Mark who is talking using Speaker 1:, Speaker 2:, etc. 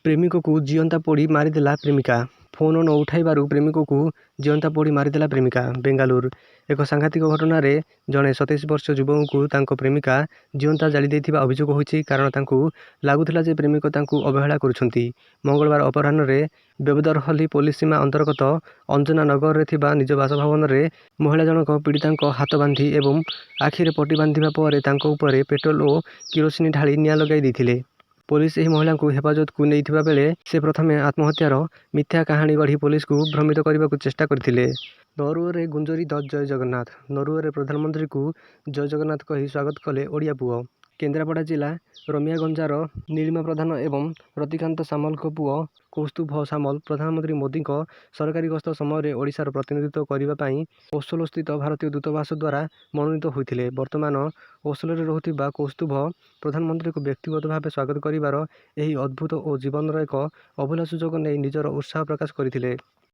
Speaker 1: ପ୍ରେମିକକୁ ଜିଅନ୍ତା ପୋଡ଼ି ମାରିଦେଲା ପ୍ରେମିକା। ଫୋନ ନ ଉଠାଇବାରୁ ପ୍ରେମିକକୁ ଜିଅନ୍ତା ପୋଡ଼ି ମାରିଦେଲା ପ୍ରେମିକା। ବେଙ୍ଗାଲୁରୁ ଏକ ସାଂଘାତିକ ଘଟଣାରେ ଜଣେ 27 ବର୍ଷୀୟ ଯୁବକଙ୍କୁ ତାଙ୍କ ପ୍ରେମିକା ଜିଅନ୍ତା ଜାଳି ଦେଇଥିବା ଅଭିଯୋଗ ହୋଇଛି। କାରଣ ତାଙ୍କୁ ଲାଗୁଥିଲା ଯେ ପ୍ରେମିକ ତାଙ୍କୁ ଅବହେଳା କରୁଛନ୍ତି। ମଙ୍ଗଳବାର ଅପରାହ୍ନରେ ବେବଦରହଲ୍ଲୀ ପୋଲିସ ସୀମା ଅନ୍ତର୍ଗତ ଅଞ୍ଜନା ନଗରରେ ଥିବା ନିଜ ବାସଭବନରେ ମହିଳା ଜଣକ ପୀଡ଼ିତାଙ୍କ ହାତ ବାନ୍ଧି ଏବଂ ଆଖିରେ ପଟି ବାନ୍ଧିବା ପରେ ତାଙ୍କ ଉପରେ ପେଟ୍ରୋଲ ଓ କିରୋସିନି ଢାଳି ନିଆଁ ଲଗାଇ ଦେଇଥିଲେ। ପୋଲିସ ଏହି ମହିଳାଙ୍କୁ ହେଫାଜତକୁ ନେଇଥିବା ବେଳେ ସେ ପ୍ରଥମେ ଆତ୍ମହତ୍ୟାର ମିଥ୍ୟା କାହାଣୀ ଗଢ଼ି ପୋଲିସକୁ ଭ୍ରମିତ କରିବାକୁ ଚେଷ୍ଟା କରିଥିଲେ। ନରୱେରେ ଗୁଞ୍ଜରି ଦତ୍ତ ଜୟ ଜଗନ୍ନାଥ। ନରୱେରେ ପ୍ରଧାନମନ୍ତ୍ରୀଙ୍କୁ ଜୟ ଜଗନ୍ନାଥ କହି ସ୍ୱାଗତ କଲେ ଓଡ଼ିଆ ପୁଅ। କେନ୍ଦ୍ରାପଡ଼ା ଜିଲ୍ଲା ରମିଆଗଞ୍ଜର ନୀଳିମା ପ୍ରଧାନ ଏବଂ ରତିକାନ୍ତ ସାମଲଙ୍କ ପୁଅ କୌସ୍ତୁଭ ସାମଲ ପ୍ରଧାନମନ୍ତ୍ରୀ ମୋଦିଙ୍କ ସରକାରୀ ଗସ୍ତ ସମୟରେ ଓଡ଼ିଶାର ପ୍ରତିନିଧିତ୍ୱ କରିବା ପାଇଁ ଓସ୍ଲୋସ୍ଥିତ ଭାରତୀୟ ଦୂତାବାସ ଦ୍ୱାରା ମନୋନୀତ ହୋଇଥିଲେ। ବର୍ତ୍ତମାନ ଓସ୍ଲୋରେ ରହୁଥିବା କୌସ୍ତୁଭ ପ୍ରଧାନମନ୍ତ୍ରୀଙ୍କୁ ବ୍ୟକ୍ତିଗତ ଭାବେ ସ୍ୱାଗତ କରିବାର ଏହି ଅଦ୍ଭୁତ ଓ ଜୀବନର ଏକ ଅଭୁଲା ସୁଯୋଗ ନେଇ ନିଜର ଉତ୍ସାହ ପ୍ରକାଶ କରିଥିଲେ।